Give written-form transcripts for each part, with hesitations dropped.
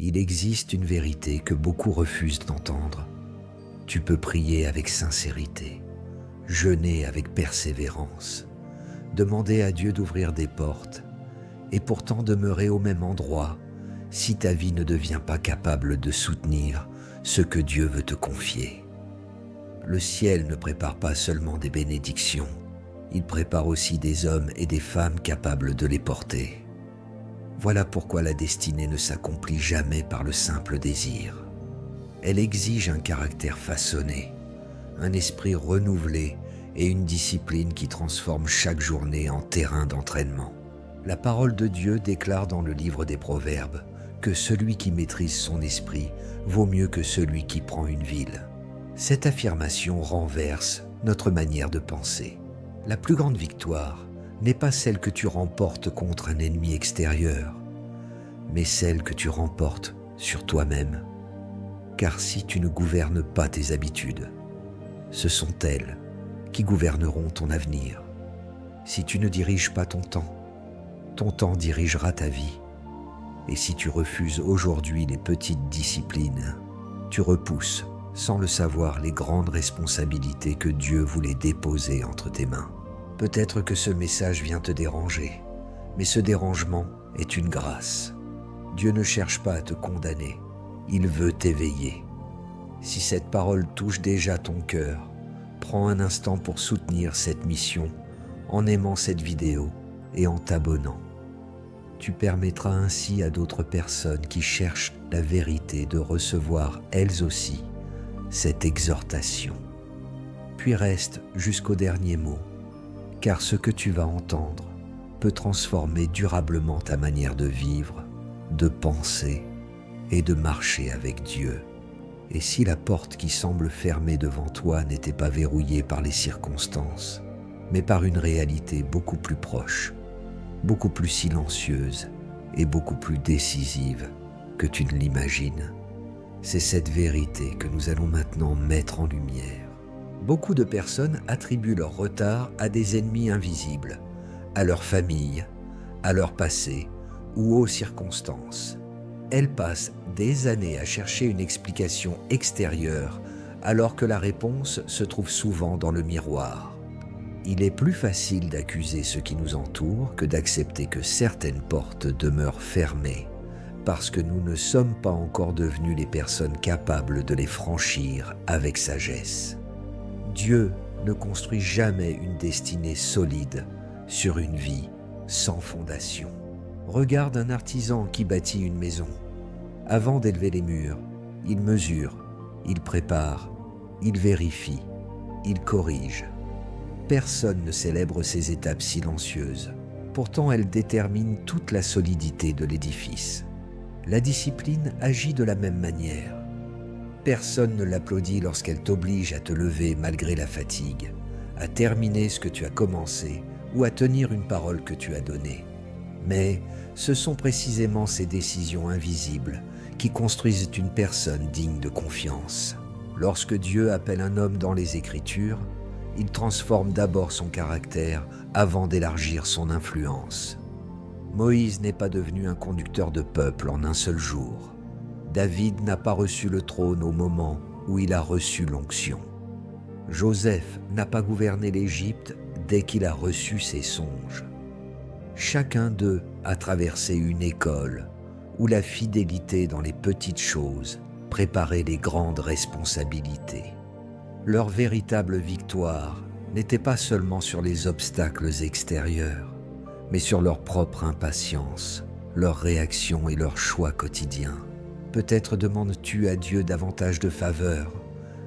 Il existe une vérité que beaucoup refusent d'entendre. Tu peux prier avec sincérité, jeûner avec persévérance, demander à Dieu d'ouvrir des portes et pourtant demeurer au même endroit si ta vie ne devient pas capable de soutenir ce que Dieu veut te confier. Le ciel ne prépare pas seulement des bénédictions, il prépare aussi des hommes et des femmes capables de les porter. Voilà pourquoi la destinée ne s'accomplit jamais par le simple désir. Elle exige un caractère façonné, un esprit renouvelé et une discipline qui transforme chaque journée en terrain d'entraînement. La parole de Dieu déclare dans le livre des Proverbes que celui qui maîtrise son esprit vaut mieux que celui qui prend une ville. Cette affirmation renverse notre manière de penser. La plus grande victoire n'est pas celle que tu remportes contre un ennemi extérieur, mais celle que tu remportes sur toi-même. Car si tu ne gouvernes pas tes habitudes, ce sont elles qui gouverneront ton avenir. Si tu ne diriges pas ton temps dirigera ta vie. Et si tu refuses aujourd'hui les petites disciplines, tu repousses, sans le savoir, les grandes responsabilités que Dieu voulait déposer entre tes mains. Peut-être que ce message vient te déranger, mais ce dérangement est une grâce. Dieu ne cherche pas à te condamner, il veut t'éveiller. Si cette parole touche déjà ton cœur, prends un instant pour soutenir cette mission en aimant cette vidéo et en t'abonnant. Tu permettras ainsi à d'autres personnes qui cherchent la vérité de recevoir elles aussi cette exhortation. Puis reste jusqu'au dernier mot, car ce que tu vas entendre peut transformer durablement ta manière de vivre, de penser et de marcher avec Dieu. Et si la porte qui semble fermée devant toi n'était pas verrouillée par les circonstances, mais par une réalité beaucoup plus proche, beaucoup plus silencieuse et beaucoup plus décisive que tu ne l'imagines, c'est cette vérité que nous allons maintenant mettre en lumière. Beaucoup de personnes attribuent leur retard à des ennemis invisibles, à leur famille, à leur passé ou aux circonstances. Elles passent des années à chercher une explication extérieure alors que la réponse se trouve souvent dans le miroir. Il est plus facile d'accuser ceux qui nous entourent que d'accepter que certaines portes demeurent fermées parce que nous ne sommes pas encore devenus les personnes capables de les franchir avec sagesse. Dieu ne construit jamais une destinée solide sur une vie sans fondation. Regarde un artisan qui bâtit une maison. Avant d'élever les murs, il mesure, il prépare, il vérifie, il corrige. Personne ne célèbre ces étapes silencieuses. Pourtant, elles déterminent toute la solidité de l'édifice. La discipline agit de la même manière. Personne ne l'applaudit lorsqu'elle t'oblige à te lever malgré la fatigue, à terminer ce que tu as commencé ou à tenir une parole que tu as donnée. Mais ce sont précisément ces décisions invisibles qui construisent une personne digne de confiance. Lorsque Dieu appelle un homme dans les Écritures, il transforme d'abord son caractère avant d'élargir son influence. Moïse n'est pas devenu un conducteur de peuple en un seul jour. David n'a pas reçu le trône au moment où il a reçu l'onction. Joseph n'a pas gouverné l'Égypte dès qu'il a reçu ses songes. Chacun d'eux a traversé une école où la fidélité dans les petites choses préparait les grandes responsabilités. Leur véritable victoire n'était pas seulement sur les obstacles extérieurs, mais sur leur propre impatience, leurs réactions et leurs choix quotidiens. Peut-être demandes-tu à Dieu davantage de faveur,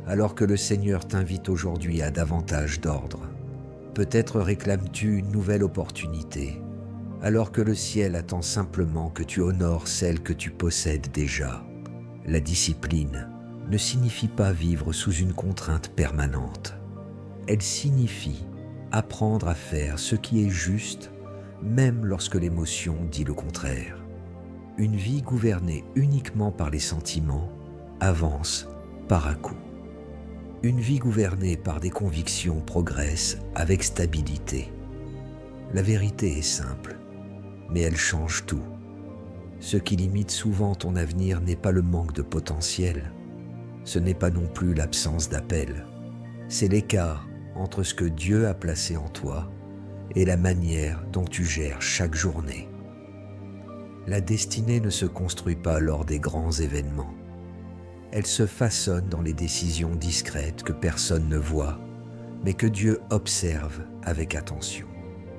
alors que le Seigneur t'invite aujourd'hui à davantage d'ordre. Peut-être réclames-tu une nouvelle opportunité, alors que le ciel attend simplement que tu honores celle que tu possèdes déjà. La discipline ne signifie pas vivre sous une contrainte permanente. Elle signifie apprendre à faire ce qui est juste, même lorsque l'émotion dit le contraire. Une vie gouvernée uniquement par les sentiments avance par à coup. Une vie gouvernée par des convictions progresse avec stabilité. La vérité est simple, mais elle change tout. Ce qui limite souvent ton avenir n'est pas le manque de potentiel, ce n'est pas non plus l'absence d'appel, c'est l'écart entre ce que Dieu a placé en toi et la manière dont tu gères chaque journée. La destinée ne se construit pas lors des grands événements. Elle se façonne dans les décisions discrètes que personne ne voit, mais que Dieu observe avec attention.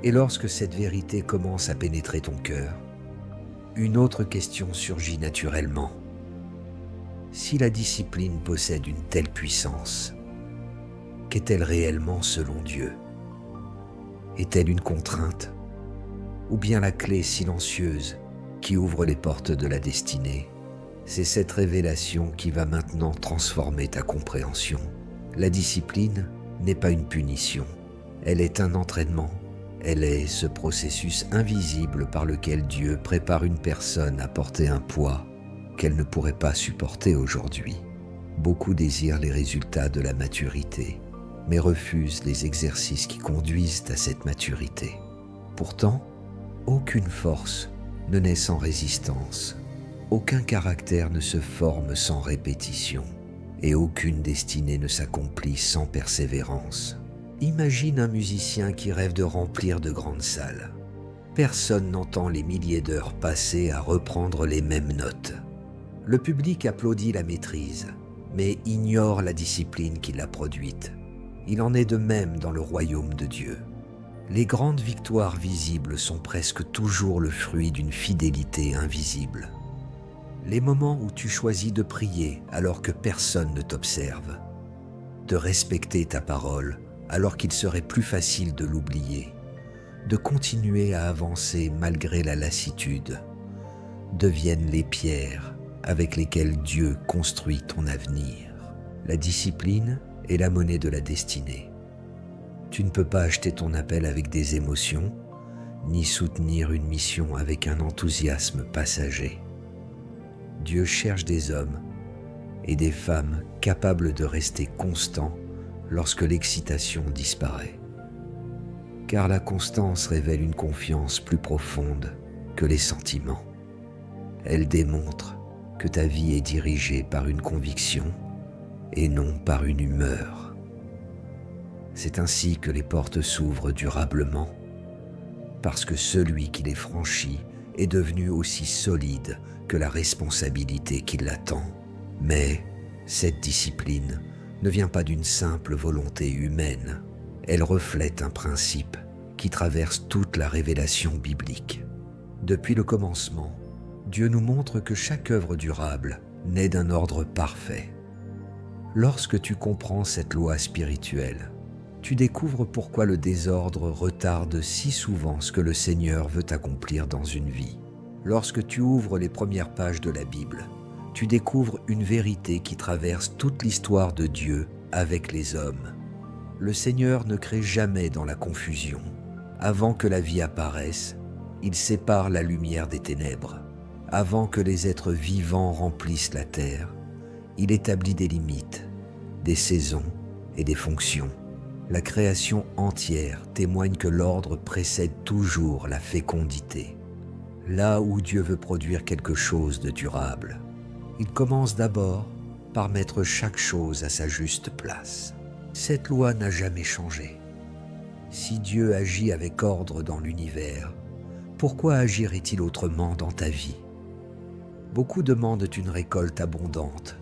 Et lorsque cette vérité commence à pénétrer ton cœur, une autre question surgit naturellement. Si la discipline possède une telle puissance, qu'est-elle réellement selon Dieu? Est-elle une contrainte ou bien la clé silencieuse qui ouvre les portes de la destinée? C'est cette révélation qui va maintenant transformer ta compréhension. La discipline n'est pas une punition, elle est un entraînement. Elle est ce processus invisible par lequel Dieu prépare une personne à porter un poids qu'elle ne pourrait pas supporter aujourd'hui. Beaucoup désirent les résultats de la maturité, mais refusent les exercices qui conduisent à cette maturité. Pourtant, aucune force ne naît sans résistance, aucun caractère ne se forme sans répétition, et aucune destinée ne s'accomplit sans persévérance. Imagine un musicien qui rêve de remplir de grandes salles. Personne n'entend les milliers d'heures passées à reprendre les mêmes notes. Le public applaudit la maîtrise, mais ignore la discipline qui l'a produite. Il en est de même dans le royaume de Dieu. Les grandes victoires visibles sont presque toujours le fruit d'une fidélité invisible. Les moments où tu choisis de prier alors que personne ne t'observe, de respecter ta parole alors qu'il serait plus facile de l'oublier, de continuer à avancer malgré la lassitude, deviennent les pierres avec lesquelles Dieu construit ton avenir. La discipline est la monnaie de la destinée. Tu ne peux pas acheter ton appel avec des émotions, ni soutenir une mission avec un enthousiasme passager. Dieu cherche des hommes et des femmes capables de rester constants lorsque l'excitation disparaît. Car la constance révèle une confiance plus profonde que les sentiments. Elle démontre que ta vie est dirigée par une conviction et non par une humeur. C'est ainsi que les portes s'ouvrent durablement, parce que celui qui les franchit est devenu aussi solide que la responsabilité qui l'attend. Mais cette discipline ne vient pas d'une simple volonté humaine. Elle reflète un principe qui traverse toute la révélation biblique. Depuis le commencement, Dieu nous montre que chaque œuvre durable naît d'un ordre parfait. Lorsque tu comprends cette loi spirituelle, tu découvres pourquoi le désordre retarde si souvent ce que le Seigneur veut accomplir dans une vie. Lorsque tu ouvres les premières pages de la Bible, tu découvres une vérité qui traverse toute l'histoire de Dieu avec les hommes. Le Seigneur ne crée jamais dans la confusion. Avant que la vie apparaisse, il sépare la lumière des ténèbres. Avant que les êtres vivants remplissent la terre, il établit des limites, des saisons et des fonctions. La création entière témoigne que l'ordre précède toujours la fécondité. Là où Dieu veut produire quelque chose de durable, il commence d'abord par mettre chaque chose à sa juste place. Cette loi n'a jamais changé. Si Dieu agit avec ordre dans l'univers, pourquoi agirait-il autrement dans ta vie? Beaucoup demandent une récolte abondante,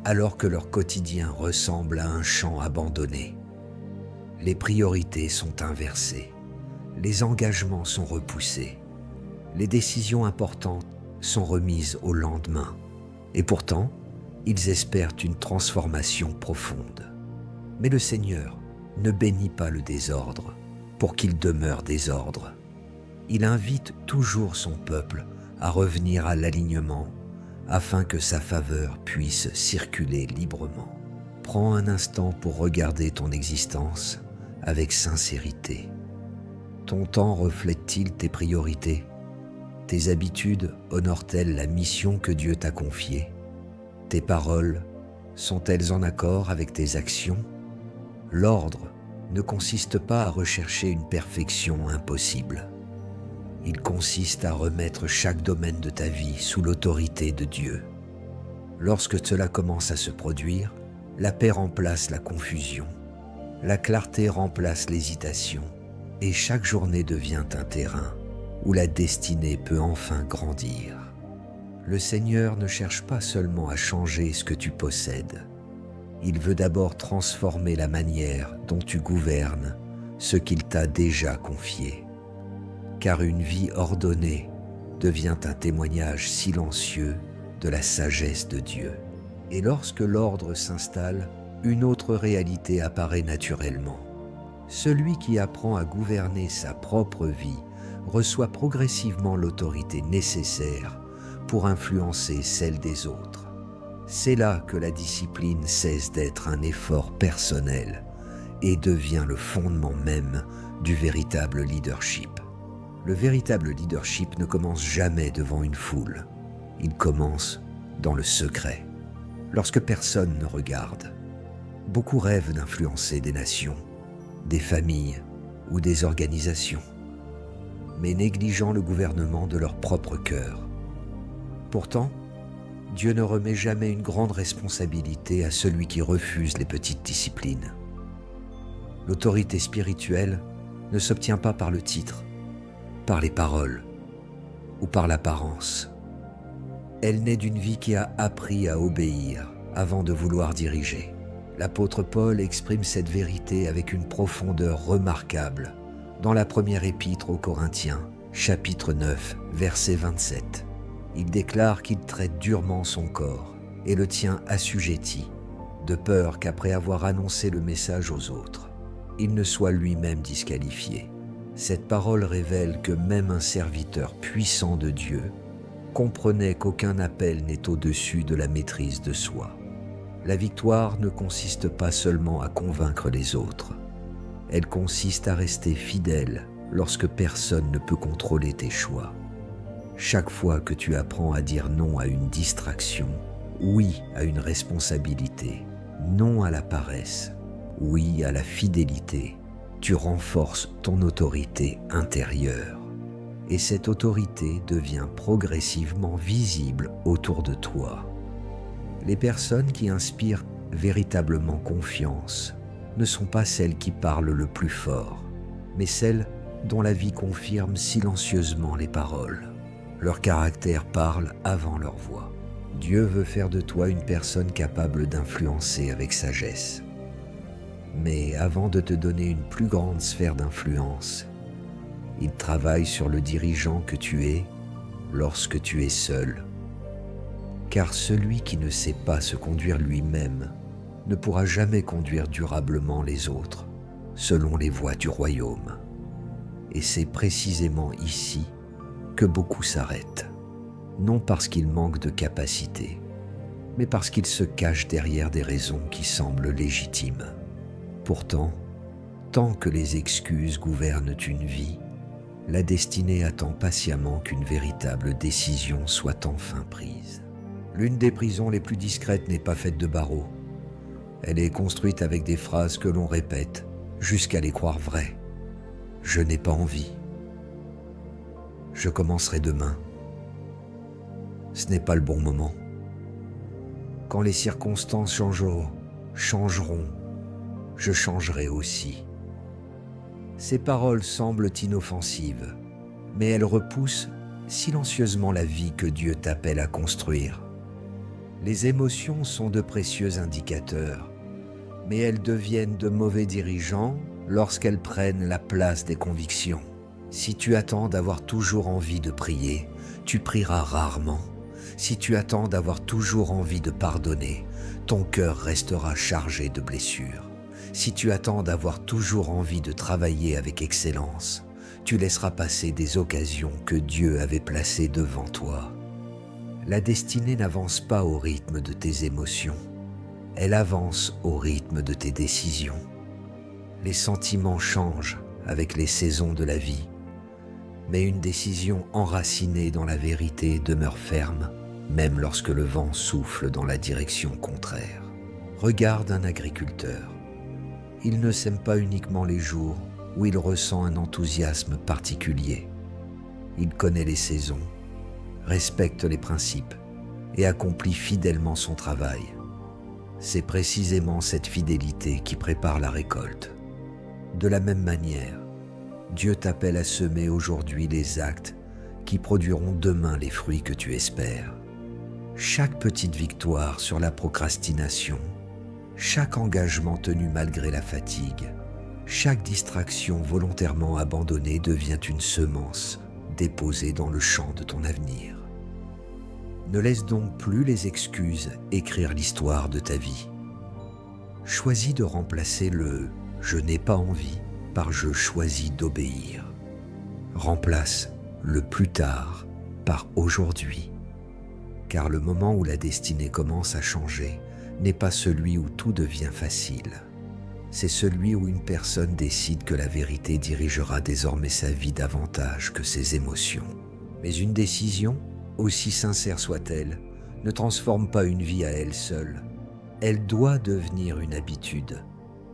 alors que leur quotidien ressemble à un champ abandonné. Les priorités sont inversées, les engagements sont repoussés, les décisions importantes sont remises au lendemain. Et pourtant, ils espèrent une transformation profonde. Mais le Seigneur ne bénit pas le désordre pour qu'il demeure désordre. Il invite toujours son peuple à revenir à l'alignement afin que sa faveur puisse circuler librement. Prends un instant pour regarder ton existence avec sincérité. Ton temps reflète-t-il tes priorités? Tes habitudes honorent-elles la mission que Dieu t'a confiée? Tes paroles sont-elles en accord avec tes actions? L'ordre ne consiste pas à rechercher une perfection impossible, Il consiste à remettre chaque domaine de ta vie sous l'autorité de Dieu. Lorsque cela commence à se produire, la paix remplace la confusion, la clarté remplace l'hésitation, et chaque journée devient un terrain où la destinée peut enfin grandir. Le Seigneur ne cherche pas seulement à changer ce que tu possèdes. Il veut d'abord transformer la manière dont tu gouvernes ce qu'il t'a déjà confié. Car une vie ordonnée devient un témoignage silencieux de la sagesse de Dieu. Et lorsque l'ordre s'installe, une autre réalité apparaît naturellement. Celui qui apprend à gouverner sa propre vie reçoit progressivement l'autorité nécessaire pour influencer celle des autres. C'est là que la discipline cesse d'être un effort personnel et devient le fondement même du véritable leadership. Le véritable leadership ne commence jamais devant une foule. Il commence dans le secret, lorsque personne ne regarde. Beaucoup rêvent d'influencer des nations, des familles ou des organisations, mais négligeant le gouvernement de leur propre cœur. Pourtant, Dieu ne remet jamais une grande responsabilité à celui qui refuse les petites disciplines. L'autorité spirituelle ne s'obtient pas par le titre, par les paroles ou par l'apparence. Elle naît d'une vie qui a appris à obéir avant de vouloir diriger. L'apôtre Paul exprime cette vérité avec une profondeur remarquable dans la première épître aux Corinthiens, chapitre 9, verset 27. Il déclare qu'il traite durement son corps et le tient assujetti, de peur qu'après avoir annoncé le message aux autres, il ne soit lui-même disqualifié. Cette parole révèle que même un serviteur puissant de Dieu comprenait qu'aucun appel n'est au-dessus de la maîtrise de soi. La victoire ne consiste pas seulement à convaincre les autres, elle consiste à rester fidèle lorsque personne ne peut contrôler tes choix. Chaque fois que tu apprends à dire non à une distraction, oui à une responsabilité, non à la paresse, oui à la fidélité, tu renforces ton autorité intérieure. Et cette autorité devient progressivement visible autour de toi. Les personnes qui inspirent véritablement confiance ne sont pas celles qui parlent le plus fort, mais celles dont la vie confirme silencieusement les paroles. Leur caractère parle avant leur voix. Dieu veut faire de toi une personne capable d'influencer avec sagesse. Mais avant de te donner une plus grande sphère d'influence, il travaille sur le dirigeant que tu es lorsque tu es seul. Car celui qui ne sait pas se conduire lui-même ne pourra jamais conduire durablement les autres selon les voies du royaume. Et c'est précisément ici que beaucoup s'arrêtent, non parce qu'ils manquent de capacité, mais parce qu'ils se cachent derrière des raisons qui semblent légitimes. Pourtant, tant que les excuses gouvernent une vie, la destinée attend patiemment qu'une véritable décision soit enfin prise. L'une des prisons les plus discrètes n'est pas faite de barreaux. Elle est construite avec des phrases que l'on répète jusqu'à les croire vraies. Je n'ai pas envie. Je commencerai demain. Ce n'est pas le bon moment. Quand les circonstances changeront, je changerai aussi. Ces paroles semblent inoffensives, mais elles repoussent silencieusement la vie que Dieu t'appelle à construire. Les émotions sont de précieux indicateurs, mais elles deviennent de mauvais dirigeants lorsqu'elles prennent la place des convictions. Si tu attends d'avoir toujours envie de prier, tu prieras rarement. Si tu attends d'avoir toujours envie de pardonner, ton cœur restera chargé de blessures. Si tu attends d'avoir toujours envie de travailler avec excellence, tu laisseras passer des occasions que Dieu avait placées devant toi. La destinée n'avance pas au rythme de tes émotions, elle avance au rythme de tes décisions. Les sentiments changent avec les saisons de la vie, mais une décision enracinée dans la vérité demeure ferme, même lorsque le vent souffle dans la direction contraire. Regarde un agriculteur. Il ne sème pas uniquement les jours où il ressent un enthousiasme particulier. Il connaît les saisons, respecte les principes et accomplit fidèlement son travail. C'est précisément cette fidélité qui prépare la récolte. De la même manière, Dieu t'appelle à semer aujourd'hui les actes qui produiront demain les fruits que tu espères. Chaque petite victoire sur la procrastination, chaque engagement tenu malgré la fatigue, chaque distraction volontairement abandonnée devient une semence déposée dans le champ de ton avenir. Ne laisse donc plus les excuses écrire l'histoire de ta vie. Choisis de remplacer le « je n'ai pas envie » par « je choisis d'obéir ». Remplace le plus tard par aujourd'hui. Car le moment où la destinée commence à changer n'est pas celui où tout devient facile. C'est celui où une personne décide que la vérité dirigera désormais sa vie davantage que ses émotions. Mais une décision, aussi sincère soit-elle, ne transforme pas une vie à elle seule. Elle doit devenir une habitude.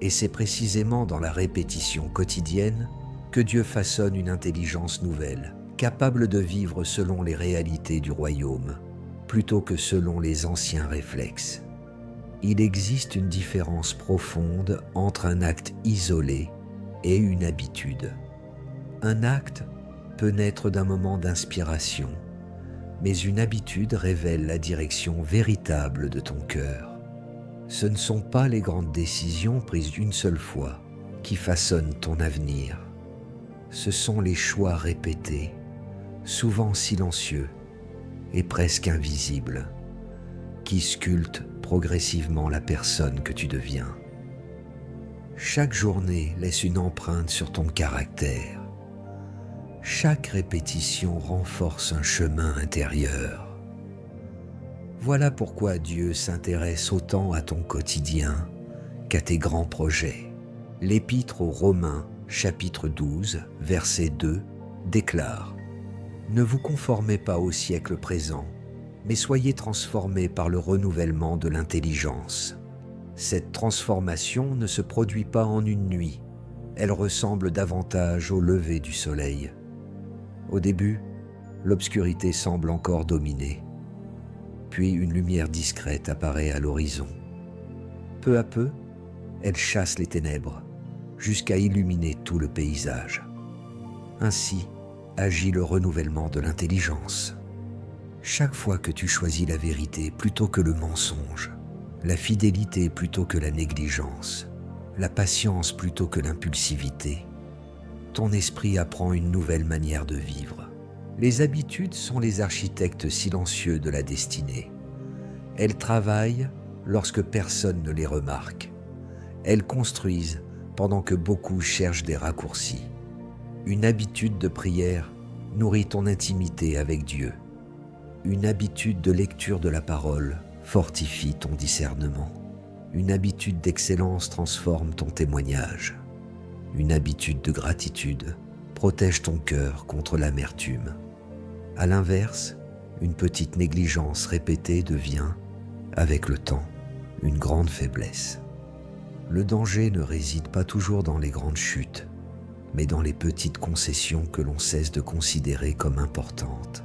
Et c'est précisément dans la répétition quotidienne que Dieu façonne une intelligence nouvelle, capable de vivre selon les réalités du royaume, plutôt que selon les anciens réflexes. Il existe une différence profonde entre un acte isolé et une habitude. Un acte peut naître d'un moment d'inspiration, mais une habitude révèle la direction véritable de ton cœur. Ce ne sont pas les grandes décisions prises une seule fois qui façonnent ton avenir. Ce sont les choix répétés, souvent silencieux et presque invisibles, qui sculptent progressivement la personne que tu deviens. Chaque journée laisse une empreinte sur ton caractère. Chaque répétition renforce un chemin intérieur. Voilà pourquoi Dieu s'intéresse autant à ton quotidien qu'à tes grands projets. L'Épître aux Romains, chapitre 12, verset 2, déclare « Ne vous conformez pas au siècle présent, mais soyez transformés par le renouvellement de l'intelligence. Cette transformation ne se produit pas en une nuit, elle ressemble davantage au lever du soleil. Au début, l'obscurité semble encore dominer, puis une lumière discrète apparaît à l'horizon. Peu à peu, elle chasse les ténèbres, jusqu'à illuminer tout le paysage. Ainsi agit le renouvellement de l'intelligence. Chaque fois que tu choisis la vérité plutôt que le mensonge, la fidélité plutôt que la négligence, la patience plutôt que l'impulsivité, ton esprit apprend une nouvelle manière de vivre. Les habitudes sont les architectes silencieux de la destinée. Elles travaillent lorsque personne ne les remarque. Elles construisent pendant que beaucoup cherchent des raccourcis. Une habitude de prière nourrit ton intimité avec Dieu. Une habitude de lecture de la parole fortifie ton discernement. Une habitude d'excellence transforme ton témoignage. Une habitude de gratitude protège ton cœur contre l'amertume. À l'inverse, une petite négligence répétée devient, avec le temps, une grande faiblesse. Le danger ne réside pas toujours dans les grandes chutes, mais dans les petites concessions que l'on cesse de considérer comme importantes.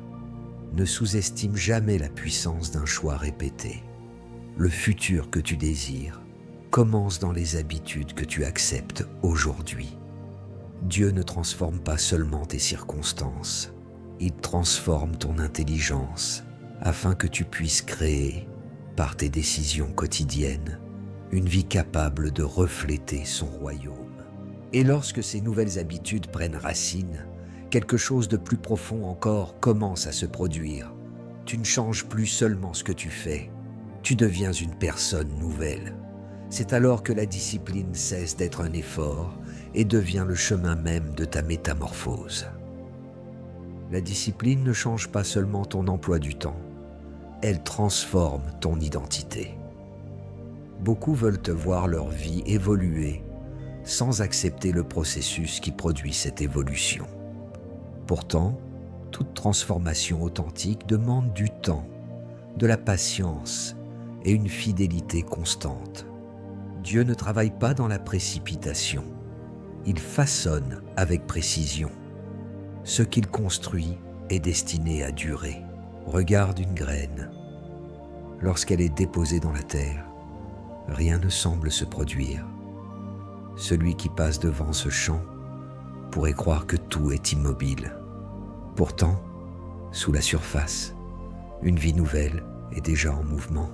Ne sous-estime jamais la puissance d'un choix répété. Le futur que tu désires commence dans les habitudes que tu acceptes aujourd'hui. Dieu ne transforme pas seulement tes circonstances, il transforme ton intelligence afin que tu puisses créer, par tes décisions quotidiennes, une vie capable de refléter son royaume. Et lorsque ces nouvelles habitudes prennent racine, quelque chose de plus profond encore commence à se produire. Tu ne changes plus seulement ce que tu fais, tu deviens une personne nouvelle. C'est alors que la discipline cesse d'être un effort et devient le chemin même de ta métamorphose. La discipline ne change pas seulement ton emploi du temps, elle transforme ton identité. Beaucoup veulent te voir leur vie évoluer sans accepter le processus qui produit cette évolution. Pourtant, toute transformation authentique demande du temps, de la patience et une fidélité constante. Dieu ne travaille pas dans la précipitation, il façonne avec précision. Ce qu'il construit est destiné à durer. Regarde une graine. Lorsqu'elle est déposée dans la terre, rien ne semble se produire. Celui qui passe devant ce champ pourrait croire que tout est immobile. Pourtant, sous la surface, une vie nouvelle est déjà en mouvement.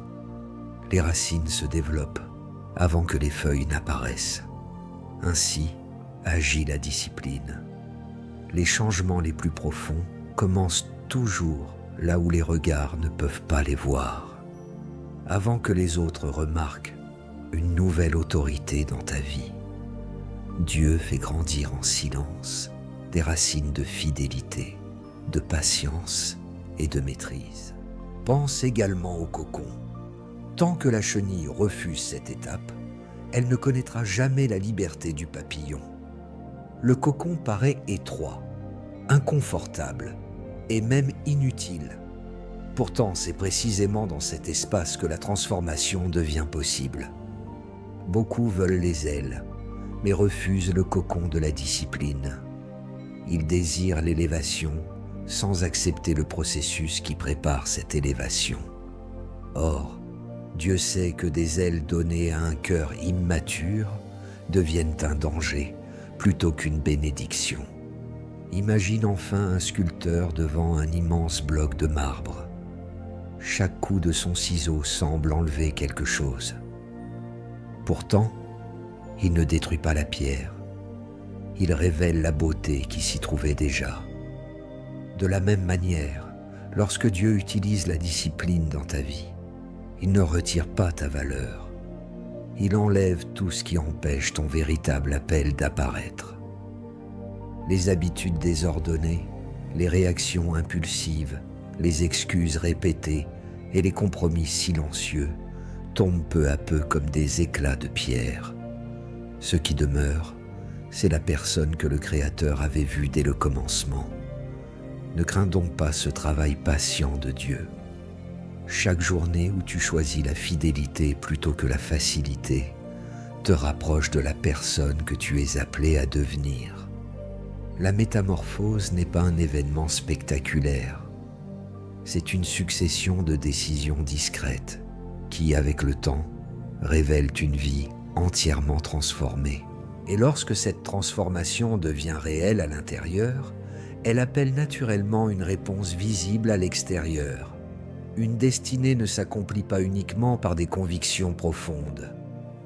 Les racines se développent avant que les feuilles n'apparaissent. Ainsi agit la discipline. Les changements les plus profonds commencent toujours là où les regards ne peuvent pas les voir. Avant que les autres remarquent une nouvelle autorité dans ta vie, Dieu fait grandir en silence des racines de fidélité, de patience et de maîtrise. Pense également au cocon. Tant que la chenille refuse cette étape, elle ne connaîtra jamais la liberté du papillon. Le cocon paraît étroit, inconfortable et même inutile. Pourtant, c'est précisément dans cet espace que la transformation devient possible. Beaucoup veulent les ailes, mais refusent le cocon de la discipline. Ils désirent l'élévation sans accepter le processus qui prépare cette élévation. Or, Dieu sait que des ailes données à un cœur immature deviennent un danger plutôt qu'une bénédiction. Imagine enfin un sculpteur devant un immense bloc de marbre. Chaque coup de son ciseau semble enlever quelque chose. Pourtant, il ne détruit pas la pierre. Il révèle la beauté qui s'y trouvait déjà. De la même manière, lorsque Dieu utilise la discipline dans ta vie, il ne retire pas ta valeur. Il enlève tout ce qui empêche ton véritable appel d'apparaître. Les habitudes désordonnées, les réactions impulsives, les excuses répétées et les compromis silencieux tombent peu à peu comme des éclats de pierre. Ce qui demeure, c'est la personne que le Créateur avait vue dès le commencement. Ne crains donc pas ce travail patient de Dieu. Chaque journée où tu choisis la fidélité plutôt que la facilité te rapproche de la personne que tu es appelé à devenir. La métamorphose n'est pas un événement spectaculaire. C'est une succession de décisions discrètes qui, avec le temps, révèlent une vie entièrement transformée. Et lorsque cette transformation devient réelle à l'intérieur, elle appelle naturellement une réponse visible à l'extérieur. Une destinée ne s'accomplit pas uniquement par des convictions profondes.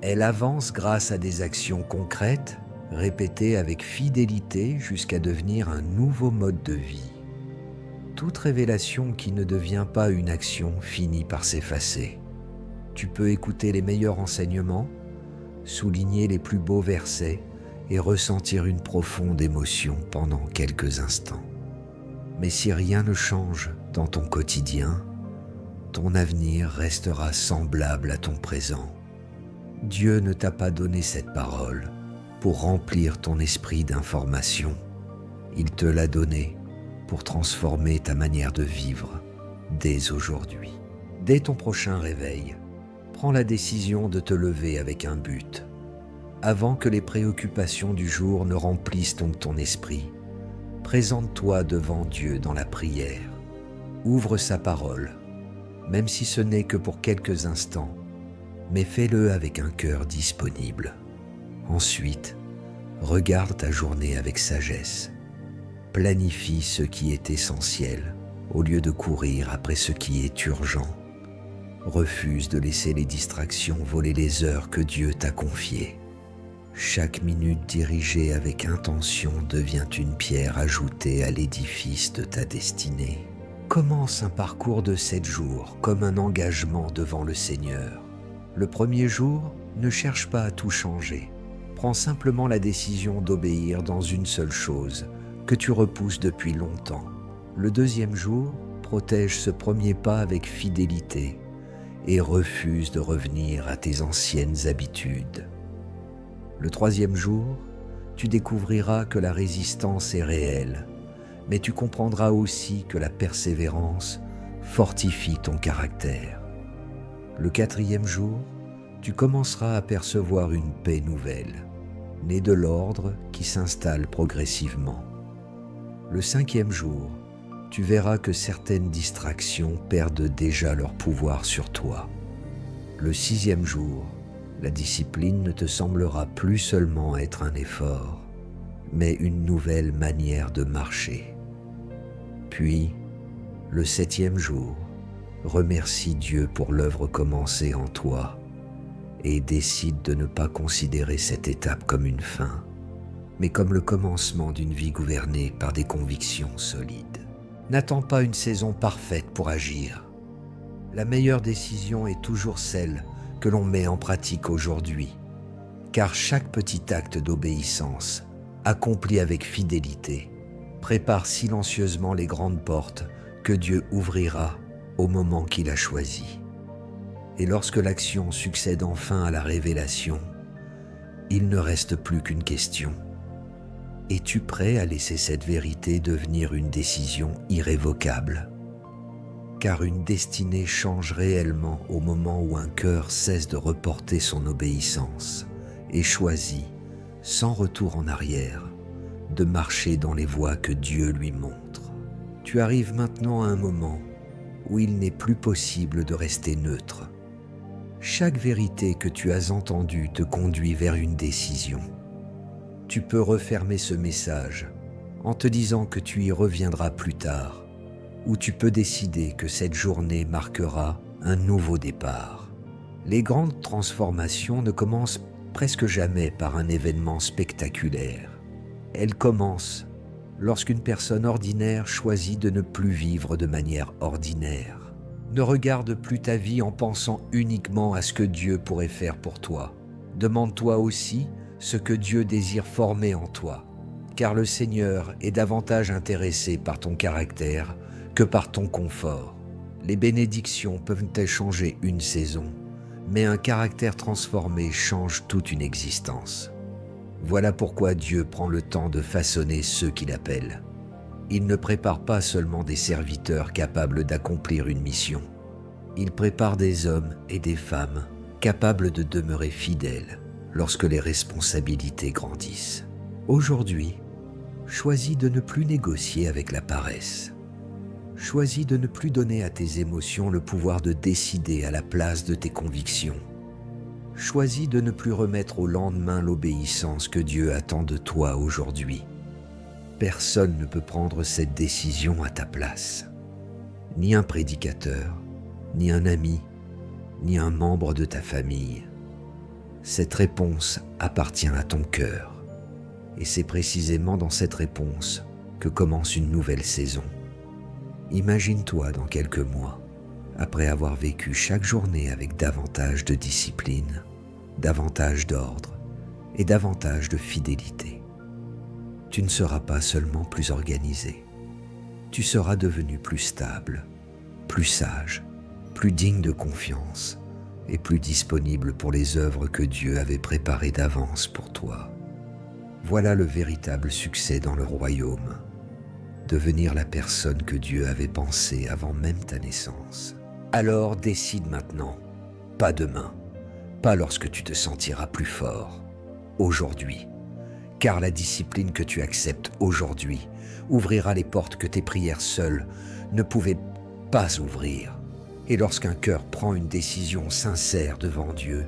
Elle avance grâce à des actions concrètes, répétées avec fidélité jusqu'à devenir un nouveau mode de vie. Toute révélation qui ne devient pas une action finit par s'effacer. Tu peux écouter les meilleurs enseignements, souligner les plus beaux versets et ressentir une profonde émotion pendant quelques instants. Mais si rien ne change dans ton quotidien, ton avenir restera semblable à ton présent. Dieu ne t'a pas donné cette parole pour remplir ton esprit d'information. Il te l'a donnée pour transformer ta manière de vivre dès aujourd'hui. Dès ton prochain réveil, prends la décision de te lever avec un but. Avant que les préoccupations du jour ne remplissent ton esprit, présente-toi devant Dieu dans la prière. Ouvre sa parole, même si ce n'est que pour quelques instants, mais fais-le avec un cœur disponible. Ensuite, regarde ta journée avec sagesse. Planifie ce qui est essentiel au lieu de courir après ce qui est urgent. Refuse de laisser les distractions voler les heures que Dieu t'a confiées. Chaque minute dirigée avec intention devient une pierre ajoutée à l'édifice de ta destinée. Commence un parcours de 7 jours comme un engagement devant le Seigneur. Le premier jour, ne cherche pas à tout changer. Prends simplement la décision d'obéir dans une seule chose que tu repousses depuis longtemps. Le deuxième jour, protège ce premier pas avec fidélité et refuse de revenir à tes anciennes habitudes. Le troisième jour, tu découvriras que la résistance est réelle, mais tu comprendras aussi que la persévérance fortifie ton caractère. Le quatrième jour, tu commenceras à percevoir une paix nouvelle, née de l'ordre qui s'installe progressivement. Le cinquième jour, tu verras que certaines distractions perdent déjà leur pouvoir sur toi. Le 6e jour, la discipline ne te semblera plus seulement être un effort, mais une nouvelle manière de marcher. Puis, le 7e jour, remercie Dieu pour l'œuvre commencée en toi et décide de ne pas considérer cette étape comme une fin, mais comme le commencement d'une vie gouvernée par des convictions solides. N'attends pas une saison parfaite pour agir. La meilleure décision est toujours celle que l'on met en pratique aujourd'hui, car chaque petit acte d'obéissance, accompli avec fidélité, prépare silencieusement les grandes portes que Dieu ouvrira au moment qu'il a choisi. Et lorsque l'action succède enfin à la révélation, il ne reste plus qu'une question. Es-tu prêt à laisser cette vérité devenir une décision irrévocable? Car une destinée change réellement au moment où un cœur cesse de reporter son obéissance et choisit, sans retour en arrière, de marcher dans les voies que Dieu lui montre. Tu arrives maintenant à un moment où il n'est plus possible de rester neutre. Chaque vérité que tu as entendue te conduit vers une décision. Tu peux refermer ce message en te disant que tu y reviendras plus tard, ou tu peux décider que cette journée marquera un nouveau départ. Les grandes transformations ne commencent presque jamais par un événement spectaculaire. Elles commencent lorsqu'une personne ordinaire choisit de ne plus vivre de manière ordinaire. Ne regarde plus ta vie en pensant uniquement à ce que Dieu pourrait faire pour toi. Demande-toi aussi ce que Dieu désire former en toi, car le Seigneur est davantage intéressé par ton caractère que par ton confort. Les bénédictions peuvent-elles changer une saison, mais un caractère transformé change toute une existence. Voilà pourquoi Dieu prend le temps de façonner ceux qu'il appelle. Il ne prépare pas seulement des serviteurs capables d'accomplir une mission. Il prépare des hommes et des femmes capables de demeurer fidèles lorsque les responsabilités grandissent. Aujourd'hui, choisis de ne plus négocier avec la paresse. Choisis de ne plus donner à tes émotions le pouvoir de décider à la place de tes convictions. Choisis de ne plus remettre au lendemain l'obéissance que Dieu attend de toi aujourd'hui. Personne ne peut prendre cette décision à ta place. Ni un prédicateur, ni un ami, ni un membre de ta famille. Cette réponse appartient à ton cœur. Et c'est précisément dans cette réponse que commence une nouvelle saison. Imagine-toi dans quelques mois, après avoir vécu chaque journée avec davantage de discipline, davantage d'ordre et davantage de fidélité. Tu ne seras pas seulement plus organisé, tu seras devenu plus stable, plus sage, plus digne de confiance et plus disponible pour les œuvres que Dieu avait préparées d'avance pour toi. Voilà le véritable succès dans le royaume. Devenir la personne que Dieu avait pensée avant même ta naissance. Alors décide maintenant, pas demain, pas lorsque tu te sentiras plus fort, aujourd'hui. Car la discipline que tu acceptes aujourd'hui ouvrira les portes que tes prières seules ne pouvaient pas ouvrir. Et lorsqu'un cœur prend une décision sincère devant Dieu,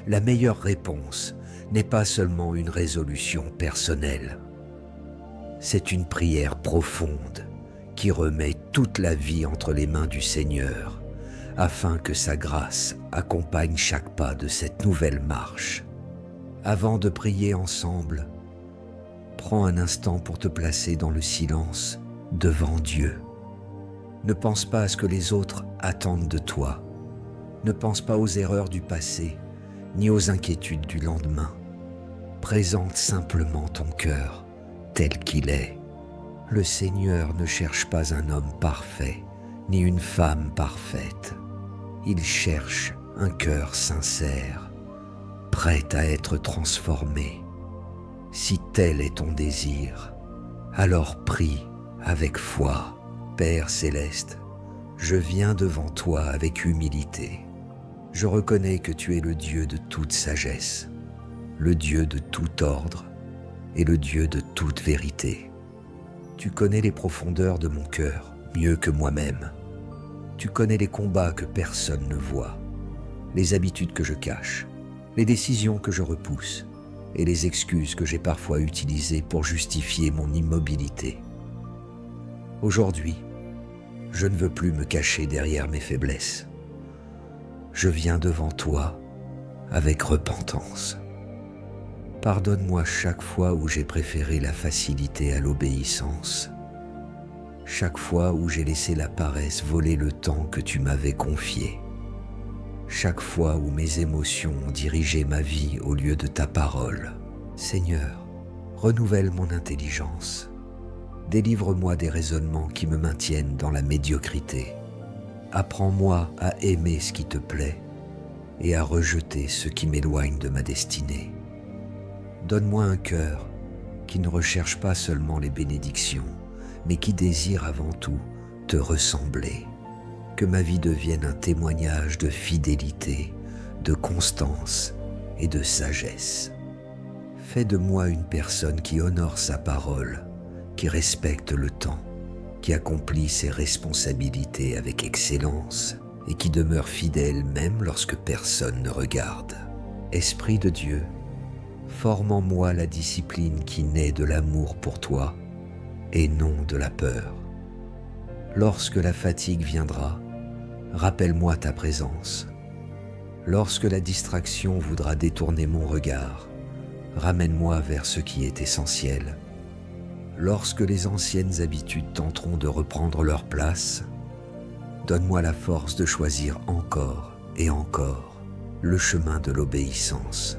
la meilleure réponse n'est pas seulement une résolution personnelle. C'est une prière profonde qui remet toute la vie entre les mains du Seigneur, afin que sa grâce accompagne chaque pas de cette nouvelle marche. Avant de prier ensemble, prends un instant pour te placer dans le silence devant Dieu. Ne pense pas à ce que les autres attendent de toi. Ne pense pas aux erreurs du passé, ni aux inquiétudes du lendemain. Présente simplement ton cœur tel qu'il est. Le Seigneur ne cherche pas un homme parfait, ni une femme parfaite. Il cherche un cœur sincère, prêt à être transformé. Si tel est ton désir, alors prie avec foi. Père céleste, je viens devant toi avec humilité. Je reconnais que tu es le Dieu de toute sagesse, le Dieu de tout ordre et le Dieu de toute vérité. Tu connais les profondeurs de mon cœur, mieux que moi-même. Tu connais les combats que personne ne voit, les habitudes que je cache, les décisions que je repousse et les excuses que j'ai parfois utilisées pour justifier mon immobilité. Aujourd'hui, je ne veux plus me cacher derrière mes faiblesses. Je viens devant toi avec repentance. Pardonne-moi chaque fois où j'ai préféré la facilité à l'obéissance, chaque fois où j'ai laissé la paresse voler le temps que tu m'avais confié, chaque fois où mes émotions ont dirigé ma vie au lieu de ta parole. Seigneur, renouvelle mon intelligence. Délivre-moi des raisonnements qui me maintiennent dans la médiocrité. Apprends-moi à aimer ce qui te plaît et à rejeter ce qui m'éloigne de ma destinée. Donne-moi un cœur qui ne recherche pas seulement les bénédictions, mais qui désire avant tout te ressembler. Que ma vie devienne un témoignage de fidélité, de constance et de sagesse. Fais de moi une personne qui honore sa parole, qui respecte le temps, qui accomplit ses responsabilités avec excellence et qui demeure fidèle même lorsque personne ne regarde. Esprit de Dieu, forme en moi la discipline qui naît de l'amour pour toi et non de la peur. Lorsque la fatigue viendra, rappelle-moi ta présence. Lorsque la distraction voudra détourner mon regard, ramène-moi vers ce qui est essentiel. Lorsque les anciennes habitudes tenteront de reprendre leur place, donne-moi la force de choisir encore et encore le chemin de l'obéissance.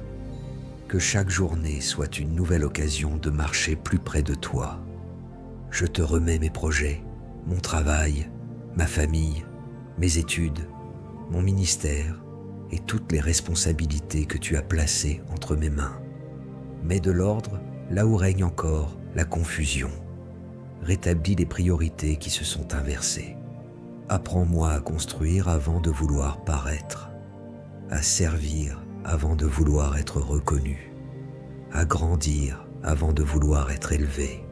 Que chaque journée soit une nouvelle occasion de marcher plus près de toi. Je te remets mes projets, mon travail, ma famille, mes études, mon ministère et toutes les responsabilités que tu as placées entre mes mains. Mets de l'ordre là où règne encore la confusion. Rétablis les priorités qui se sont inversées. Apprends-moi à construire avant de vouloir paraître, à servir avant de vouloir être reconnu, à grandir avant de vouloir être élevé.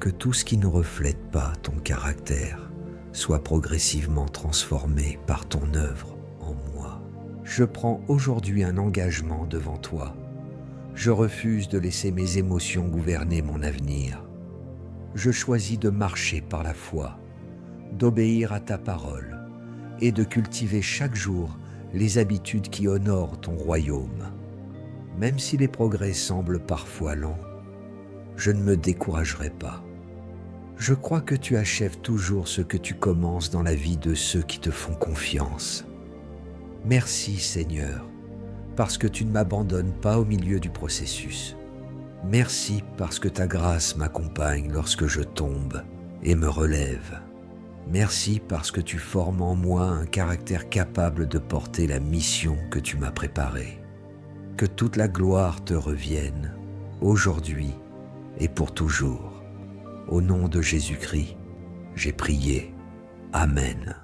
Que tout ce qui ne reflète pas ton caractère soit progressivement transformé par ton œuvre en moi. Je prends aujourd'hui un engagement devant toi. Je refuse de laisser mes émotions gouverner mon avenir. Je choisis de marcher par la foi, d'obéir à ta parole et de cultiver chaque jour les habitudes qui honorent ton royaume. Même si les progrès semblent parfois lents, je ne me découragerai pas. Je crois que tu achèves toujours ce que tu commences dans la vie de ceux qui te font confiance. Merci Seigneur, parce que tu ne m'abandonnes pas au milieu du processus. Merci parce que ta grâce m'accompagne lorsque je tombe et me relève. Merci parce que tu formes en moi un caractère capable de porter la mission que tu m'as préparée. Que toute la gloire te revienne, aujourd'hui et pour toujours. Au nom de Jésus-Christ, j'ai prié. Amen.